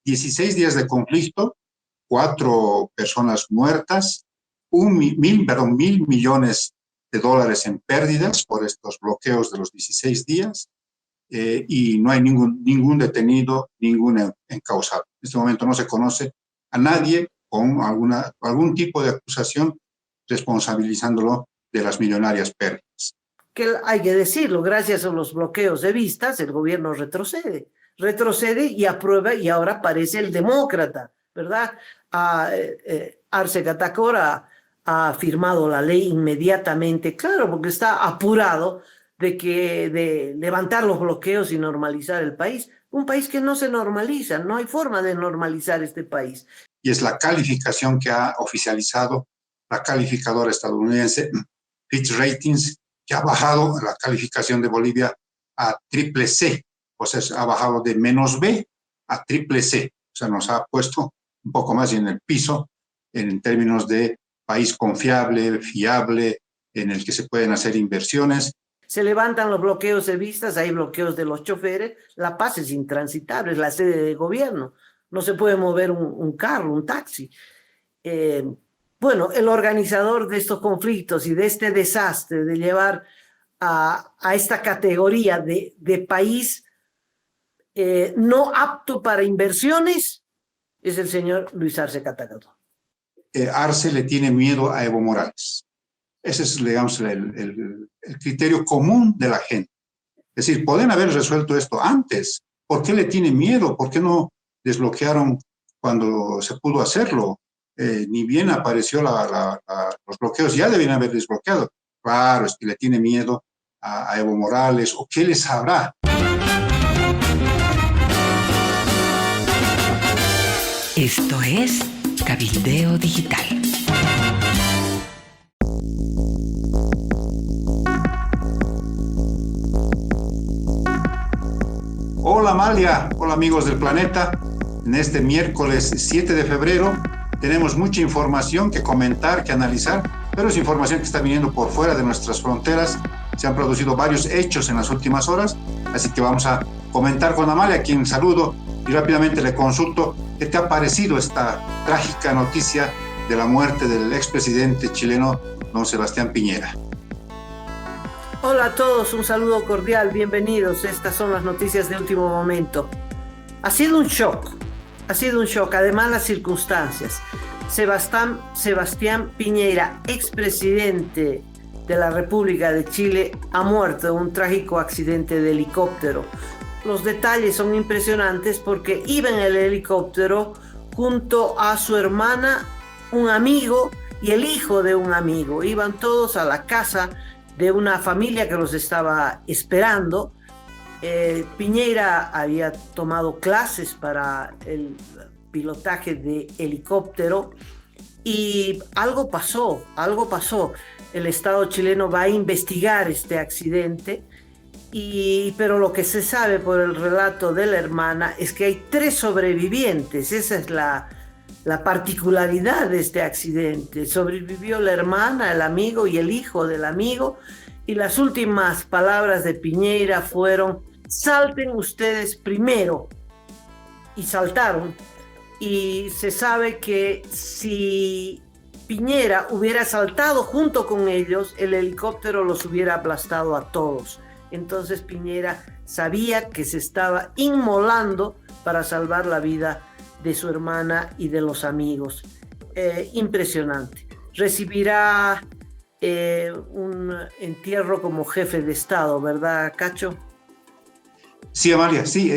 16 días de conflicto, 4 personas muertas, mil millones de dólares en pérdidas por estos bloqueos de los 16 días, y no hay ningún detenido, ningún encausado. En este momento no se conoce a nadie con algún tipo de acusación responsabilizándolo de las millonarias pérdidas. Que hay que decirlo, gracias a los bloqueos de vistas, el gobierno retrocede y aprueba, y ahora parece el demócrata, ¿verdad? Arce Catacora ha firmado la ley inmediatamente, claro, porque está apurado de levantar los bloqueos y normalizar el país. Un país que no se normaliza, no hay forma de normalizar este país. Y es la calificación que ha oficializado la calificadora estadounidense Fitch Ratings, que ha bajado la calificación de Bolivia a triple C, o sea, ha bajado de -B a triple C, o sea, nos ha puesto un poco más en el piso en términos de país confiable, fiable, en el que se pueden hacer inversiones. Se levantan los bloqueos de vistas, hay bloqueos de los choferes, La Paz es intransitable, es la sede de gobierno, no se puede mover un carro, un taxi. Bueno, el organizador de estos conflictos y de este desastre, de llevar a esta categoría de país no apto para inversiones, es el señor Luis Arce Catacora. Arce le tiene miedo a Evo Morales. Ese es, digamos, el criterio común de la gente. Es decir, pueden haber resuelto esto antes. ¿Por qué le tiene miedo? ¿Por qué no desbloquearon cuando se pudo hacerlo? Ni bien apareció los bloqueos, ya debían haber desbloqueado. Claro, es que le tiene miedo a Evo Morales, o qué le sabrá. Esto es Cabildeo Digital. Hola Amalia, hola amigos del planeta. En este miércoles 7 de febrero tenemos mucha información que comentar, que analizar, pero es información que está viniendo por fuera de nuestras fronteras. Se han producido varios hechos en las últimas horas, así que vamos a comentar con Amalia, a quien saludo, y rápidamente le consulto qué te ha parecido esta trágica noticia de la muerte del expresidente chileno don Sebastián Piñera. Hola a todos, un saludo cordial, bienvenidos. Estas son las noticias de último momento. Ha sido un shock, además las circunstancias. Sebastián Piñera, expresidente de la República de Chile, ha muerto en un trágico accidente de helicóptero. Los detalles son impresionantes porque iba en el helicóptero junto a su hermana, un amigo y el hijo de un amigo. Iban todos a la casa de una familia que los estaba esperando. Piñera había tomado clases para el pilotaje de helicóptero y algo pasó. El Estado chileno va a investigar este accidente, pero lo que se sabe por el relato de la hermana es que hay 3 sobrevivientes. Esa es la particularidad de este accidente. Sobrevivió la hermana, el amigo y el hijo del amigo, y las últimas palabras de Piñera fueron: salten ustedes primero. Y saltaron. Y se sabe que si Piñera hubiera saltado junto con ellos, el helicóptero los hubiera aplastado a todos. Entonces Piñera sabía que se estaba inmolando para salvar la vida de su hermana y de los amigos. Impresionante. Recibirá un entierro como jefe de Estado, ¿verdad, Cacho? Sí, Amalia, sí.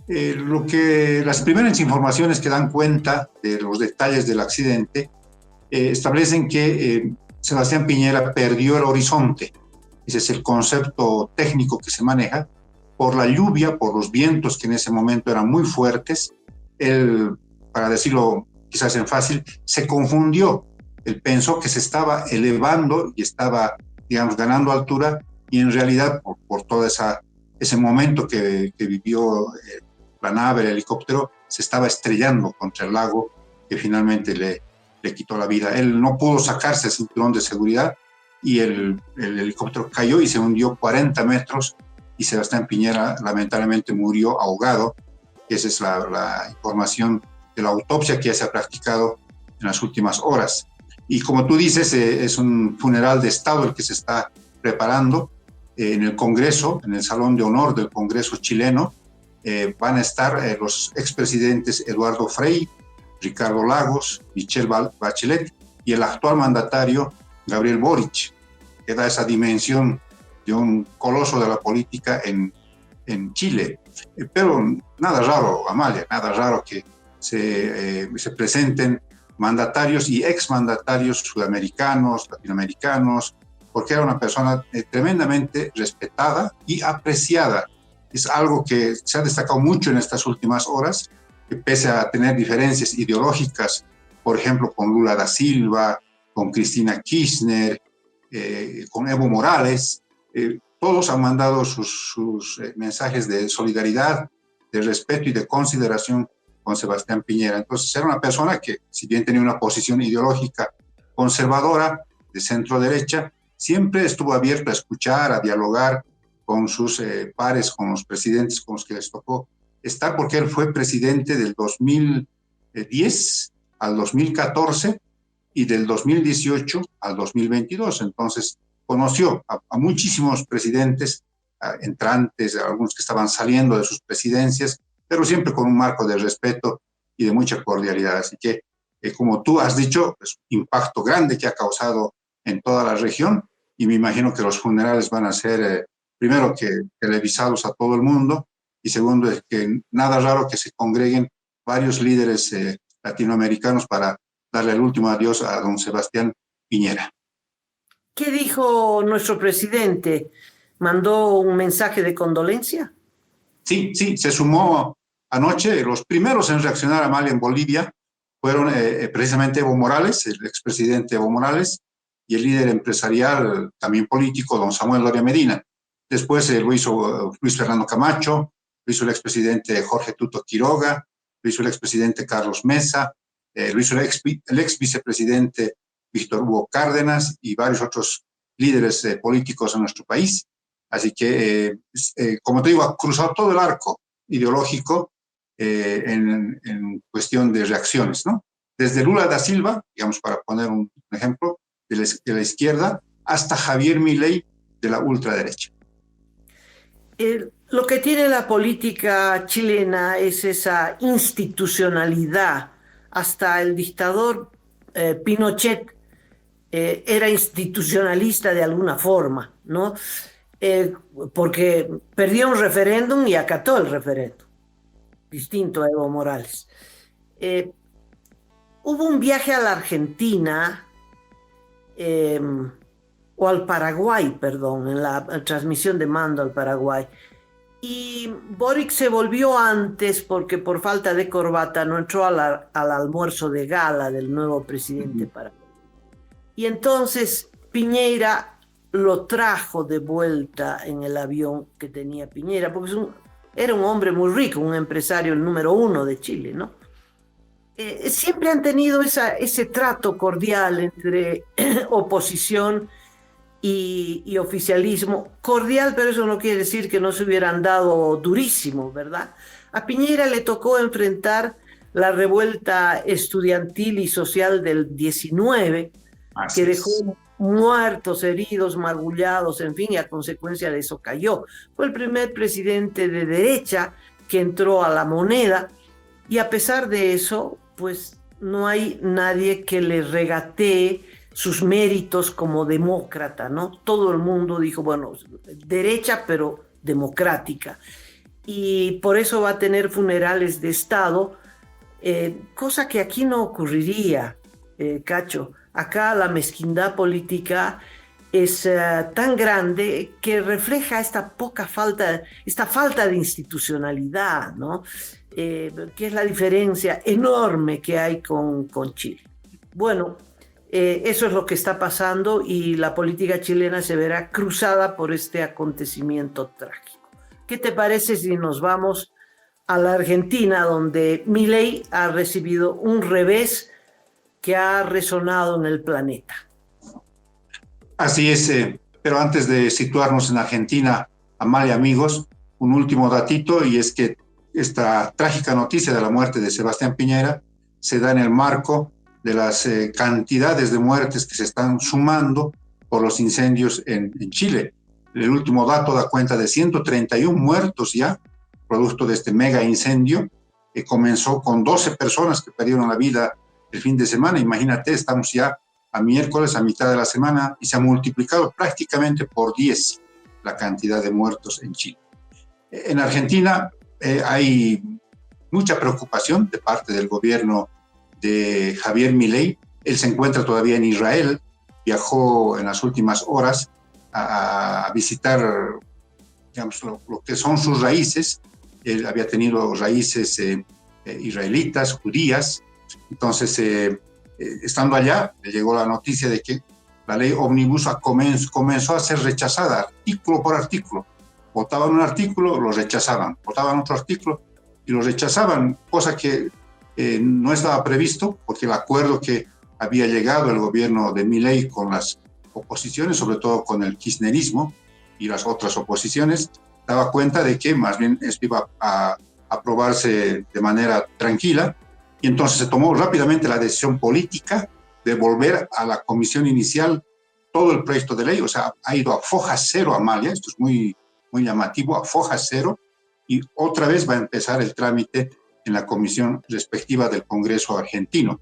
Las primeras informaciones que dan cuenta de los detalles del accidente establecen que Sebastián Piñera perdió el horizonte. Ese es el concepto técnico que se maneja. Por la lluvia, por los vientos que en ese momento eran muy fuertes, él, para decirlo quizás en fácil, se confundió. Él pensó que se estaba elevando y estaba, digamos, ganando altura, y en realidad por todo ese momento que vivió la nave, el helicóptero, se estaba estrellando contra el lago, que finalmente le quitó la vida. Él no pudo sacarse el cinturón de seguridad y el helicóptero cayó y se hundió 40 metros, y Sebastián Piñera lamentablemente murió ahogado Esa es la información de la autopsia que ya se ha practicado en las últimas horas. Y como tú dices, es un funeral de Estado el que se está preparando en el Congreso, en el Salón de Honor del Congreso chileno. Van a estar los expresidentes Eduardo Frei, Ricardo Lagos, Michelle Bachelet y el actual mandatario Gabriel Boric, que da esa dimensión de un coloso de la política en Chile. Pero nada raro, Amalia, nada raro que se presenten mandatarios y exmandatarios sudamericanos, latinoamericanos, porque era una persona tremendamente respetada y apreciada. Es algo que se ha destacado mucho en estas últimas horas, que pese a tener diferencias ideológicas, por ejemplo, con Lula da Silva, con Cristina Kirchner, con Evo Morales, todos han mandado sus mensajes de solidaridad, de respeto y de consideración con Sebastián Piñera. Entonces era una persona que, si bien tenía una posición ideológica conservadora, de centro derecha, siempre estuvo abierto a escuchar, a dialogar con sus pares, con los presidentes con los que les tocó estar, porque él fue presidente del 2010 al 2014 y del 2018 al 2022. Entonces conoció a muchísimos presidentes entrantes, a algunos que estaban saliendo de sus presidencias, pero siempre con un marco de respeto y de mucha cordialidad. Así que, como tú has dicho, es un impacto grande que ha causado en toda la región, y me imagino que los funerales van a ser, primero, que televisados a todo el mundo, y segundo, es que nada raro que se congreguen varios líderes latinoamericanos para darle el último adiós a don Sebastián Piñera. ¿Qué dijo nuestro presidente? ¿Mandó un mensaje de condolencia? Sí, se sumó anoche. Los primeros en reaccionar a Amalia en Bolivia fueron precisamente Evo Morales, el expresidente Evo Morales, y el líder empresarial, también político, don Samuel Doria Medina. Después lo hizo Luis Fernando Camacho, lo hizo el expresidente Jorge Tuto Quiroga, lo hizo el expresidente Carlos Mesa, lo hizo el ex vicepresidente Víctor Hugo Cárdenas y varios otros líderes políticos en nuestro país. Así que, como te digo, ha cruzado todo el arco ideológico en cuestión de reacciones, ¿no? Desde Lula da Silva, digamos, para poner un ejemplo, de la izquierda, hasta Javier Milei de la ultraderecha. Lo que tiene la política chilena es esa institucionalidad. Hasta el dictador Pinochet era institucionalista de alguna forma, ¿no? Porque perdió un referéndum y acató el referéndum, distinto a Evo Morales. Hubo un viaje a la Argentina, o al Paraguay, perdón, en la transmisión de mando al Paraguay, y Boric se volvió antes porque por falta de corbata no entró al almuerzo de gala del nuevo presidente paraguayo. Y entonces Piñera lo trajo de vuelta en el avión que tenía Piñera, porque era un hombre muy rico, un empresario, el número 1 de Chile, ¿no? Siempre han tenido ese trato cordial entre oposición y oficialismo. Cordial, pero eso no quiere decir que no se hubieran dado durísimo, ¿verdad? A Piñera le tocó enfrentar la revuelta estudiantil y social del 19, que dejó muertos, heridos, magullados, en fin, y a consecuencia de eso cayó. Fue el primer presidente de derecha que entró a la moneda, y a pesar de eso, pues no hay nadie que le regatee sus méritos como demócrata, ¿no? Todo el mundo dijo, bueno, derecha pero democrática. Y por eso va a tener funerales de Estado, cosa que aquí no ocurriría, Cacho. Acá la mezquindad política es tan grande que refleja esta falta de institucionalidad, ¿no? Que es la diferencia enorme que hay con Chile. Bueno, eso es lo que está pasando, y la política chilena se verá cruzada por este acontecimiento trágico. ¿Qué te parece si nos vamos a la Argentina, donde Milei ha recibido un revés que ha resonado en el planeta? Así es, pero antes de situarnos en Argentina, Amalia, amigos, un último datito, y es que esta trágica noticia de la muerte de Sebastián Piñera se da en el marco de las cantidades de muertes que se están sumando por los incendios en Chile. El último dato da cuenta de 131 muertos ya, producto de este mega incendio, que comenzó con 12 personas que perdieron la vida el fin de semana. Imagínate, estamos ya a miércoles, a mitad de la semana, y se ha multiplicado prácticamente por 10 la cantidad de muertos en Chile. En Argentina hay mucha preocupación de parte del gobierno de Javier Milei. Él se encuentra todavía en Israel, viajó en las últimas horas a visitar, digamos, lo que son sus raíces. Él había tenido raíces israelitas, judías. Entonces, estando allá, le llegó la noticia de que la ley Omnibus comenzó a ser rechazada artículo por artículo. Votaban un artículo, lo rechazaban. Votaban otro artículo y lo rechazaban, cosa que no estaba previsto, porque el acuerdo que había llegado el gobierno de Milei con las oposiciones, sobre todo con el kirchnerismo y las otras oposiciones, daba cuenta de que más bien esto iba a aprobarse de manera tranquila, y entonces se tomó rápidamente la decisión política de volver a la comisión inicial todo el proyecto de ley. O sea, ha ido a foja cero Amalia, esto es muy llamativo, a foja cero, y otra vez va a empezar el trámite en la comisión respectiva del Congreso argentino.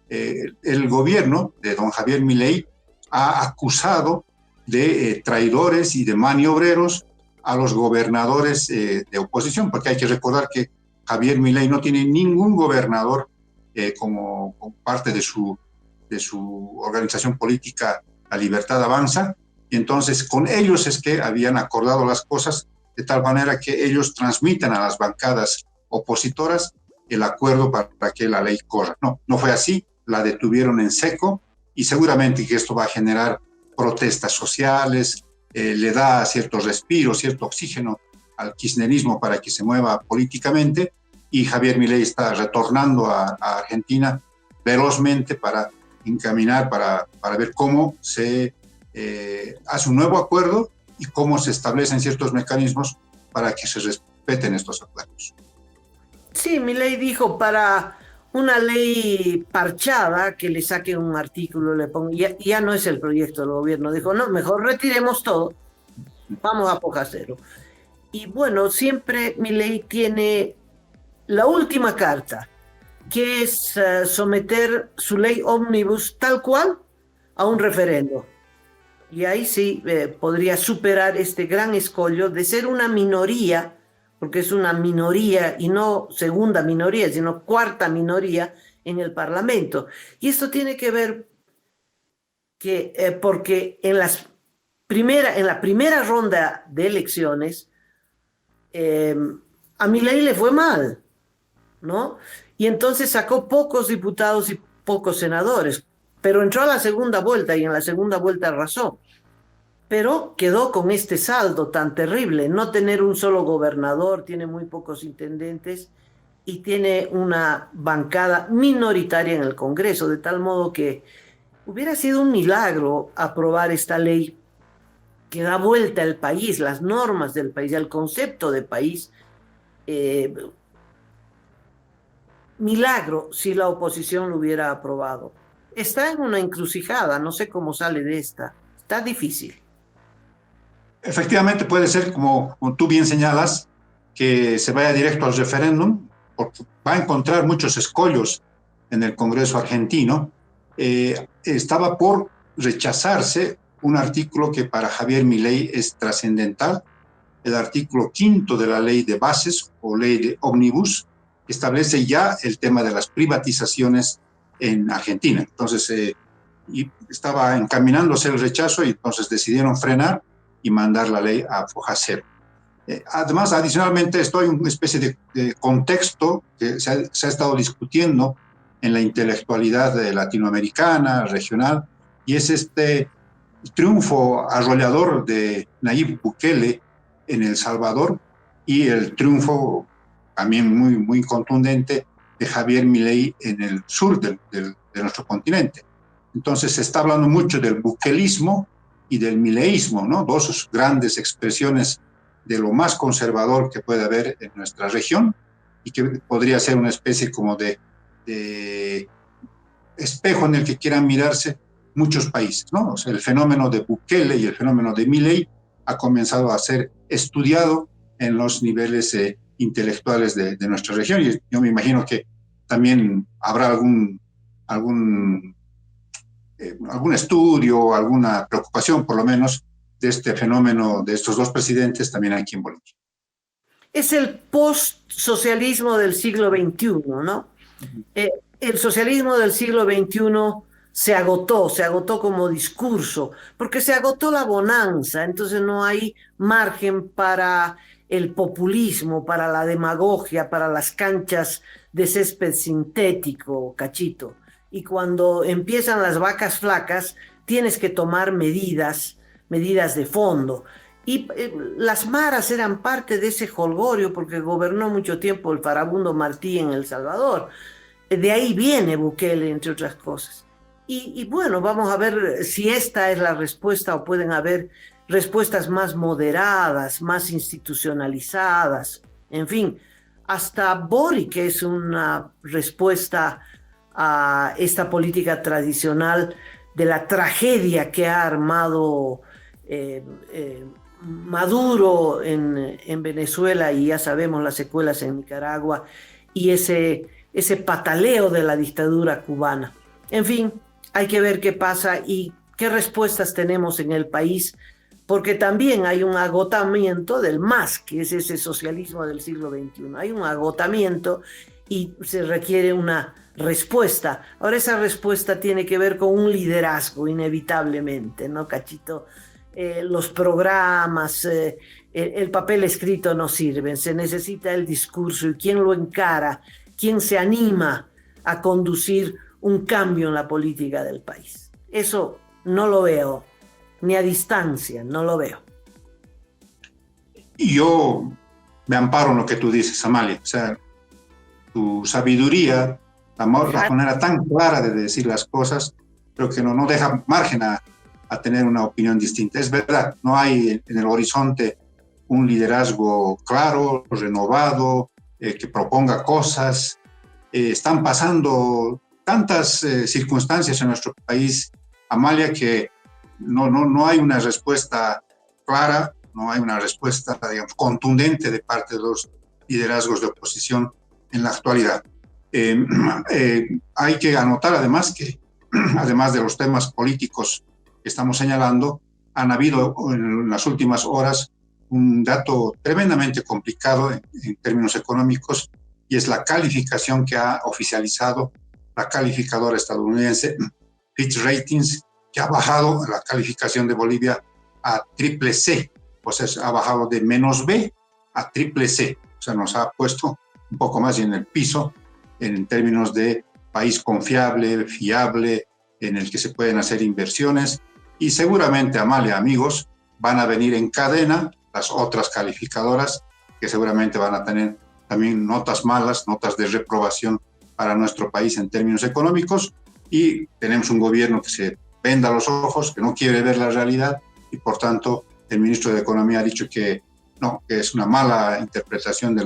El gobierno de don Javier Milei ha acusado de traidores y de maniobreros a los gobernadores de oposición, porque hay que recordar que Javier Milei no tiene ningún gobernador como parte de su organización política La Libertad Avanza, y entonces con ellos es que habían acordado las cosas de tal manera que ellos transmitan a las bancadas opositoras el acuerdo para que la ley corra. No fue así, la detuvieron en seco, y seguramente que esto va a generar protestas sociales, le da cierto respiro, cierto oxígeno al kirchnerismo para que se mueva políticamente, y Javier Milei está retornando a Argentina velozmente para encaminar, para ver cómo se hace un nuevo acuerdo y cómo se establecen ciertos mecanismos para que se respeten estos acuerdos. Sí, Milei dijo para una ley parchada que le saque un artículo, le ponga, ya no es el proyecto del gobierno. Dijo, no, mejor retiremos todo, vamos a foja cero. Y bueno, siempre Milei tiene la última carta, que es someter su ley Omnibus tal cual a un referendo. Y ahí sí podría superar este gran escollo de ser una minoría, porque es una minoría y no segunda minoría, sino cuarta minoría en el Parlamento. Y esto tiene que ver porque en la primera ronda de elecciones a Milei le fue mal, ¿no? Y entonces sacó pocos diputados y pocos senadores, pero entró a la segunda vuelta y en la segunda vuelta arrasó. Pero quedó con este saldo tan terrible, no tener un solo gobernador, tiene muy pocos intendentes y tiene una bancada minoritaria en el Congreso, de tal modo que hubiera sido un milagro aprobar esta ley que da vuelta al país, las normas del país, al concepto de país. Milagro si la oposición lo hubiera aprobado. Está en una encrucijada, no sé cómo sale de esta, está difícil. Efectivamente puede ser, como tú bien señalas, que se vaya directo al referéndum, porque va a encontrar muchos escollos en el Congreso argentino. Estaba por rechazarse un artículo que para Javier Milei es trascendental, el artículo 5 de la ley de bases o ley de Omnibus, que establece ya el tema de las privatizaciones en Argentina. Entonces, y estaba encaminándose el rechazo y entonces decidieron frenar y mandar la ley a foja cero. Además, adicionalmente, esto hay una especie de contexto que se ha estado discutiendo en la intelectualidad latinoamericana, regional, y es este triunfo arrollador de Nayib Bukele en El Salvador y el triunfo también muy contundente de Javier Milei en el sur de nuestro continente. Entonces se está hablando mucho del bukelismo y del mileísmo, ¿no? Dos grandes expresiones de lo más conservador que puede haber en nuestra región, y que podría ser una especie como de espejo en el que quieran mirarse muchos países, ¿no? O sea, el fenómeno de Bukele y el fenómeno de Milei ha comenzado a ser estudiado en los niveles intelectuales de nuestra región, y yo me imagino que también habrá algún estudio, alguna preocupación por lo menos de este fenómeno de estos dos presidentes también aquí en Bolivia. Es el post-socialismo del siglo XXI, ¿no? El socialismo del siglo XXI se agotó como discurso, porque se agotó la bonanza, entonces no hay margen para el populismo, para la demagogia, para las canchas de césped sintético, Cachito. Y cuando empiezan las vacas flacas, tienes que tomar medidas de fondo. Y las maras eran parte de ese jolgorio porque gobernó mucho tiempo el farabundo Martí en El Salvador. De ahí viene Bukele, entre otras cosas. Y bueno, vamos a ver si esta es la respuesta o pueden haber respuestas más moderadas, más institucionalizadas. En fin, hasta Boric es una respuesta a esta política tradicional de la tragedia que ha armado Maduro en Venezuela, y ya sabemos las secuelas en Nicaragua y ese pataleo de la dictadura cubana. En fin, hay que ver qué pasa y qué respuestas tenemos en el país, porque también hay un agotamiento del MAS, que es ese socialismo del siglo XXI. Hay un agotamiento y se requiere una respuesta. Ahora esa respuesta tiene que ver con un liderazgo, inevitablemente, ¿no, Cachito? Los programas, el papel escrito no sirven, se necesita el discurso y quién lo encara, quién se anima a conducir un cambio en la política del país. Eso no lo veo, ni a distancia, no lo veo. Y yo me amparo en lo que tú dices, Amalia, o sea, tu sabiduría, la manera tan clara de decir las cosas, creo que no deja margen a tener una opinión distinta. Es verdad, no hay en el horizonte un liderazgo claro, renovado, que proponga cosas. Están pasando tantas circunstancias en nuestro país, Amalia, que no hay una respuesta clara, no hay una respuesta, digamos, contundente de parte de los liderazgos de oposición en la actualidad. Hay que anotar además que, además de los temas políticos que estamos señalando, han habido en las últimas horas un dato tremendamente complicado en términos económicos, y es la calificación que ha oficializado la calificadora estadounidense Fitch Ratings, que ha bajado la calificación de Bolivia a triple C, o sea, ha bajado de -B a triple C, o sea, nos ha puesto un poco más en el piso en términos de país confiable, fiable, en el que se pueden hacer inversiones. Y seguramente, Amalia, amigos, van a venir en cadena las otras calificadoras que seguramente van a tener también notas malas, notas de reprobación para nuestro país en términos económicos, y tenemos un gobierno que se venda los ojos, que no quiere ver la realidad, y por tanto el ministro de Economía ha dicho que no, que es una mala interpretación de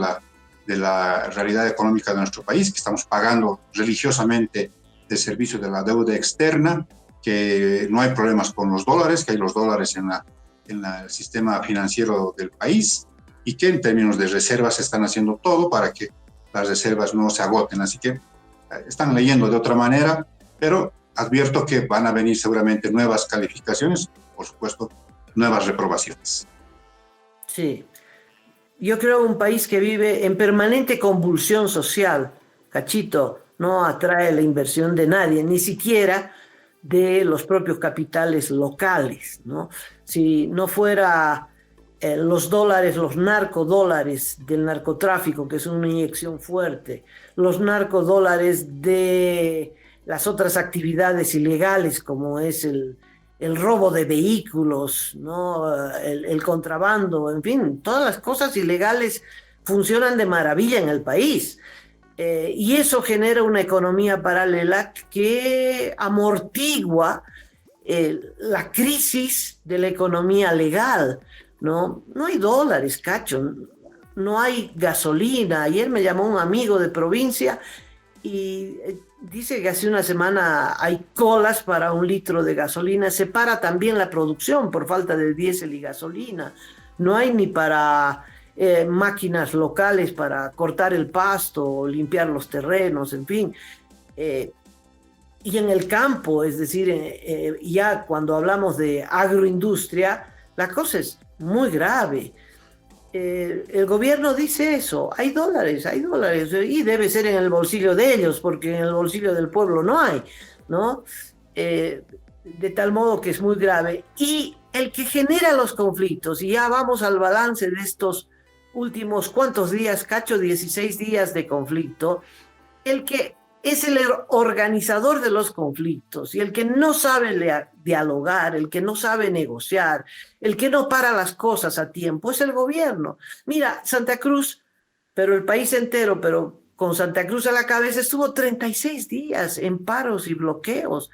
la realidad económica de nuestro país, que estamos pagando religiosamente el servicio de la deuda externa, que no hay problemas con los dólares, que hay los dólares en el sistema financiero del país, y que en términos de reservas se están haciendo todo para que las reservas no se agoten. Así que están leyendo de otra manera, pero advierto que van a venir seguramente nuevas calificaciones, por supuesto, nuevas reprobaciones. Sí, yo creo un país que vive en permanente convulsión social, Cachito, no atrae la inversión de nadie, ni siquiera de los propios capitales locales, ¿no? Si no fuera los dólares, los narcodólares del narcotráfico, que es una inyección fuerte, los narcodólares de las otras actividades ilegales, como es el robo de vehículos, ¿no? El contrabando, en fin, todas las cosas ilegales funcionan de maravilla en el país. Y eso genera una economía paralela que amortigua la crisis de la economía legal, ¿no? No hay dólares, Cacho. no hay gasolina. Ayer me llamó un amigo de provincia y dice que hace una semana hay colas para 1 litro de gasolina. Se para también la producción por falta de diésel y gasolina. No hay ni para máquinas locales para cortar el pasto, limpiar los terrenos, en fin. Y en el campo, es decir, ya cuando hablamos de agroindustria, la cosa es muy grave. El gobierno dice eso, hay dólares, y debe ser en el bolsillo de ellos, porque en el bolsillo del pueblo no hay, ¿no? De tal modo que es muy grave. Y el que genera los conflictos, y ya vamos al balance de estos últimos, ¿cuántos días, Cacho? 16 días de conflicto, el que es el organizador de los conflictos y el que no sabe dialogar, el que no sabe negociar, el que no para las cosas a tiempo, es el gobierno. Mira, Santa Cruz, pero el país entero, pero con Santa Cruz a la cabeza, estuvo 36 días en paros y bloqueos,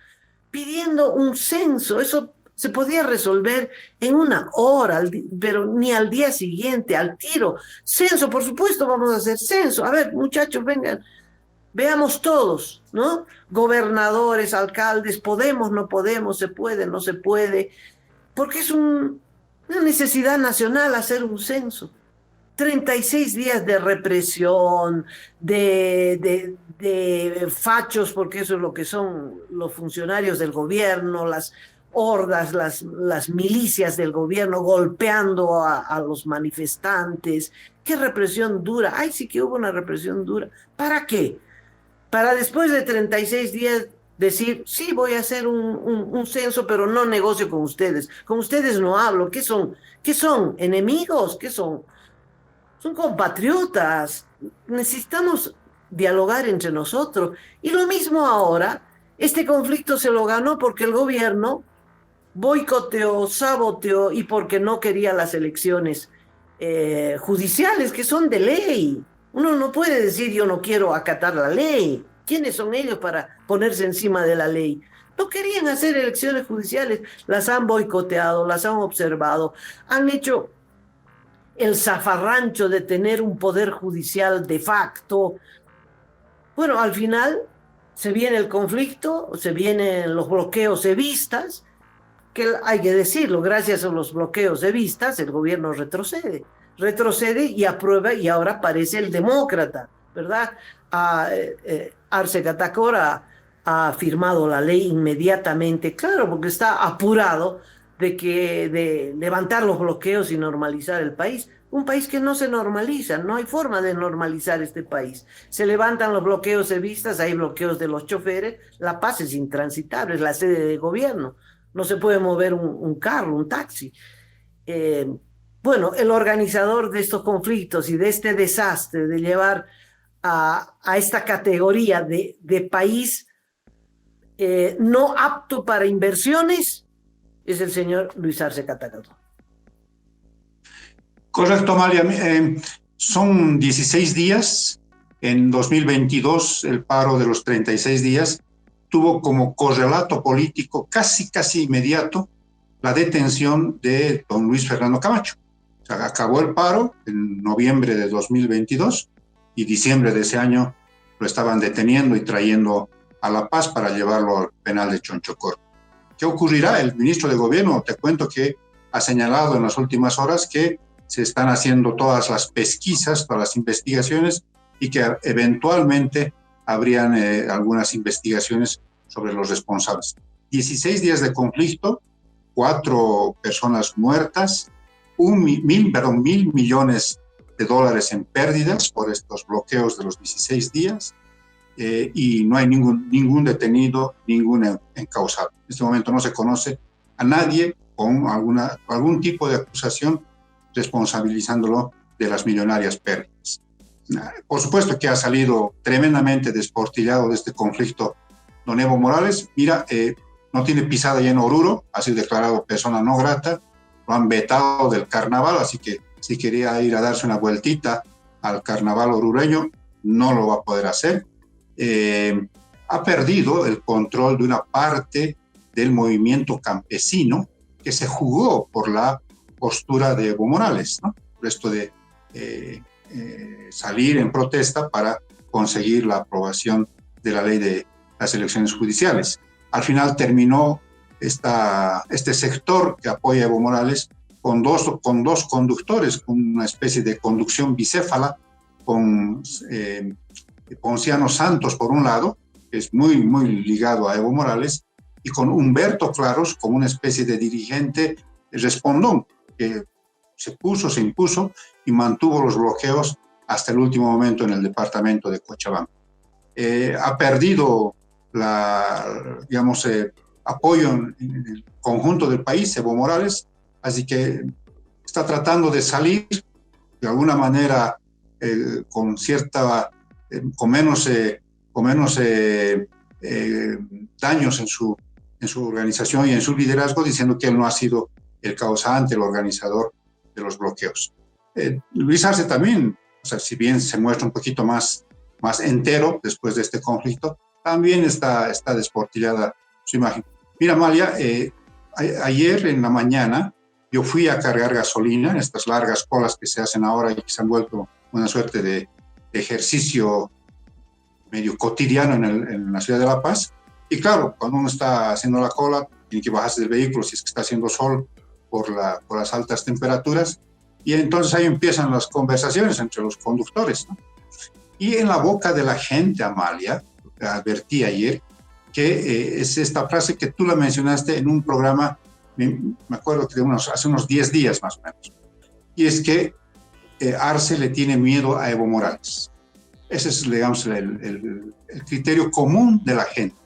pidiendo un censo. Eso se podía resolver en 1 hora, pero ni al día siguiente, al tiro. Censo, por supuesto, vamos a hacer censo. A ver, muchachos, vengan. Veamos todos, ¿no? Gobernadores, alcaldes, podemos, no podemos, se puede, no se puede, porque es una necesidad nacional hacer un censo. 36 días de represión, de fachos, porque eso es lo que son los funcionarios del gobierno, las hordas, las milicias del gobierno golpeando a los manifestantes. ¿Qué represión dura? Ay, sí que hubo una represión dura. ¿Para qué? Para después de 36 días decir, sí, voy a hacer un censo, pero no negocio con ustedes. Con ustedes no hablo. ¿Qué son? ¿Qué son? ¿Enemigos? ¿Qué son? Son compatriotas. Necesitamos dialogar entre nosotros. Y lo mismo ahora, este conflicto se lo ganó porque el gobierno boicoteó, saboteó y porque no quería las elecciones judiciales, que son de ley. Uno no puede decir yo no quiero acatar la ley. ¿Quiénes son ellos para ponerse encima de la ley? No querían hacer elecciones judiciales, las han boicoteado, las han observado, han hecho el zafarrancho de tener un poder judicial de facto. Bueno, al final se viene el conflicto, se vienen los bloqueos evistas, que hay que decirlo, gracias a los bloqueos evistas el gobierno retrocede y aprueba, y ahora aparece el demócrata, ¿verdad? Arce Catacora ha firmado la ley inmediatamente, claro, porque está apurado de levantar los bloqueos y normalizar el país. Un país que no se normaliza, no hay forma de normalizar este país. Se levantan los bloqueos evistas, hay bloqueos de los choferes, La Paz es intransitable, es la sede de gobierno, no se puede mover un carro, un taxi. Bueno, el organizador de estos conflictos y de este desastre, de llevar a esta categoría de país no apto para inversiones, es el señor Luis Arce Catacora. Correcto, Amalia. Son 16 días. En 2022, el paro de los 36 días tuvo como correlato político casi inmediato la detención de don Luis Fernando Camacho. O sea, acabó el paro en noviembre de 2022 y diciembre de ese año lo estaban deteniendo y trayendo a La Paz para llevarlo al penal de Chonchocoro. ¿Qué ocurrirá? El ministro de Gobierno, te cuento que ha señalado en las últimas horas que se están haciendo todas las pesquisas, todas las investigaciones y que eventualmente habrían algunas investigaciones sobre los responsables. 16 días de conflicto, 4 personas muertas, $1.000 millones en pérdidas por estos bloqueos de los 16 días y no hay ningún detenido, ningún encausado. En este momento no se conoce a nadie con algún tipo de acusación responsabilizándolo de las millonarias pérdidas. Por supuesto que ha salido tremendamente desportillado de este conflicto don Evo Morales. Mira, no tiene pisada ya en Oruro, ha sido declarado persona no grata, lo han vetado del carnaval, así que si quería ir a darse una vueltita al carnaval orureño, no lo va a poder hacer. Ha perdido el control de una parte del movimiento campesino que se jugó por la postura de Evo Morales, ¿no? Por esto de salir en protesta para conseguir la aprobación de la ley de las elecciones judiciales. Al final terminó este sector que apoya a Evo Morales con dos conductores, con una especie de conducción bicéfala, con Ponciano Santos por un lado, que es muy, muy ligado a Evo Morales, y con Humberto Claros como una especie de dirigente respondón, que se impuso y mantuvo los bloqueos hasta el último momento en el departamento de Cochabamba. Ha perdido apoyo en el conjunto del país, Evo Morales, así que está tratando de salir de alguna manera con menos daños en su organización y en su liderazgo, diciendo que él no ha sido el causante, el organizador de los bloqueos. Luis Arce también, o sea, si bien se muestra un poquito más entero después de este conflicto, también está desportillada su imagen. Mira, Amalia, ayer en la mañana yo fui a cargar gasolina en estas largas colas que se hacen ahora y que se han vuelto una suerte de ejercicio medio cotidiano en la ciudad de La Paz. Y claro, cuando uno está haciendo la cola, tiene que bajarse del vehículo si es que está haciendo sol por las altas temperaturas. Y entonces ahí empiezan las conversaciones entre los conductores, ¿no? Y en la boca de la gente, Amalia, advertí ayer, que es esta frase que tú la mencionaste en un programa, me acuerdo que hace unos 10 días más o menos, y es que Arce le tiene miedo a Evo Morales. Ese es, digamos, el criterio común de la gente.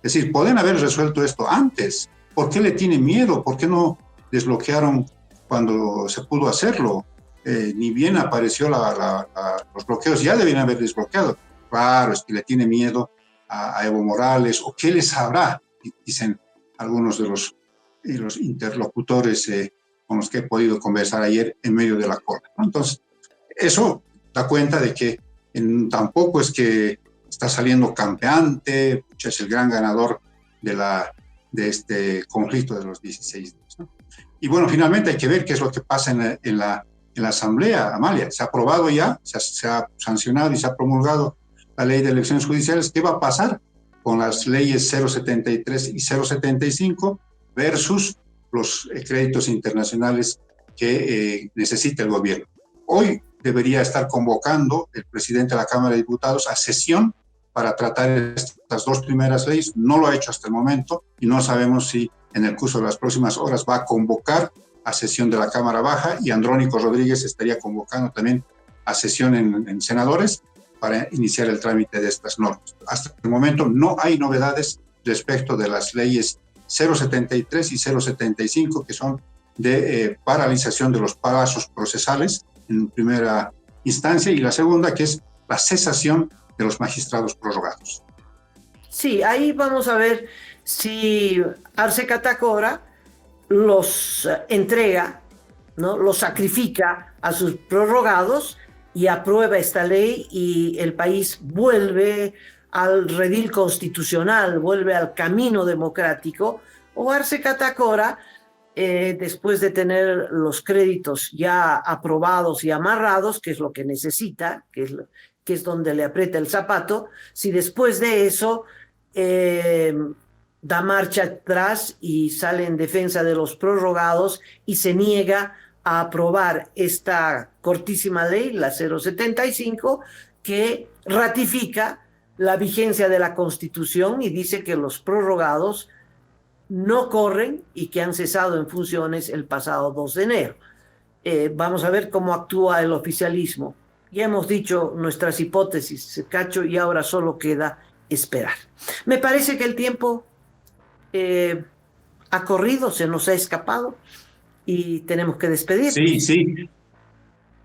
Es decir, pueden haber resuelto esto antes. ¿Por qué le tiene miedo? ¿Por qué no desbloquearon cuando se pudo hacerlo? Ni bien apareció los bloqueos, ya debían haber desbloqueado. Claro, es que le tiene miedo a Evo Morales, o qué le sabrá, dicen algunos de los interlocutores con los que he podido conversar ayer en medio de la cola, ¿no? Entonces, eso da cuenta de que tampoco es que está saliendo campeante, es el gran ganador de este conflicto de los 16 días, ¿no? Y bueno, finalmente hay que ver qué es lo que pasa en la Asamblea, Amalia. Se ha aprobado ya, se ha sancionado y se ha promulgado la ley de elecciones judiciales. ¿Qué va a pasar con las leyes 073 y 075 versus los créditos internacionales que necesita el gobierno? Hoy debería estar convocando el presidente de la Cámara de Diputados a sesión para tratar estas dos primeras leyes. No lo ha hecho hasta el momento y no sabemos si en el curso de las próximas horas va a convocar a sesión de la Cámara Baja, y Andrónico Rodríguez estaría convocando también a sesión en senadores para iniciar el trámite de estas normas. Hasta el momento no hay novedades respecto de las leyes 073 y 075, que son de paralización de los plazos procesales en primera instancia, y la segunda, que es la cesación de los magistrados prorrogados. Sí, ahí vamos a ver si Arce Catacora los entrega, ¿no? Los sacrifica a sus prorrogados y aprueba esta ley, y el país vuelve al redil constitucional, vuelve al camino democrático. O Arce Catacora, después de tener los créditos ya aprobados y amarrados, que es lo que necesita, que es donde le aprieta el zapato, si después de eso da marcha atrás y sale en defensa de los prorrogados y se niega a aprobar esta cortísima ley, la 075, que ratifica la vigencia de la Constitución y dice que los prorrogados no corren y que han cesado en funciones el pasado 2 de enero. Vamos a ver cómo actúa el oficialismo. Ya hemos dicho nuestras hipótesis, Cacho, y ahora solo queda esperar. Me parece que el tiempo ha corrido, se nos ha escapado y tenemos que despedirnos.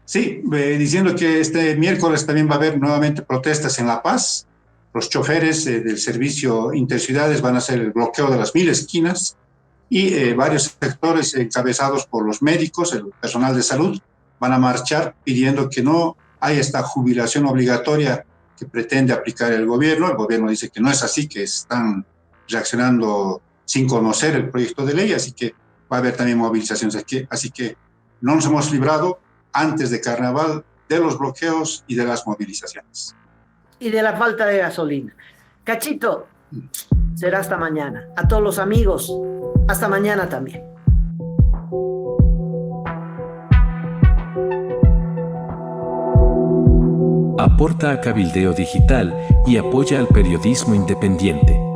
Sí, diciendo que este miércoles también va a haber nuevamente protestas en La Paz. Los choferes del servicio Interciudades van a hacer el bloqueo de las 1000 esquinas, y varios sectores encabezados por los médicos, el personal de salud, van a marchar pidiendo que no haya esta jubilación obligatoria que pretende aplicar el gobierno. El gobierno dice que no es así, que están reaccionando sin conocer el proyecto de ley, así que va a haber también movilizaciones aquí. Así que no nos hemos librado. Antes de Carnaval de los bloqueos y de las movilizaciones. Y de la falta de gasolina. Cachito, será hasta mañana. A todos los amigos, hasta mañana también. Aporta a Cabildeo Digital y apoya al periodismo independiente.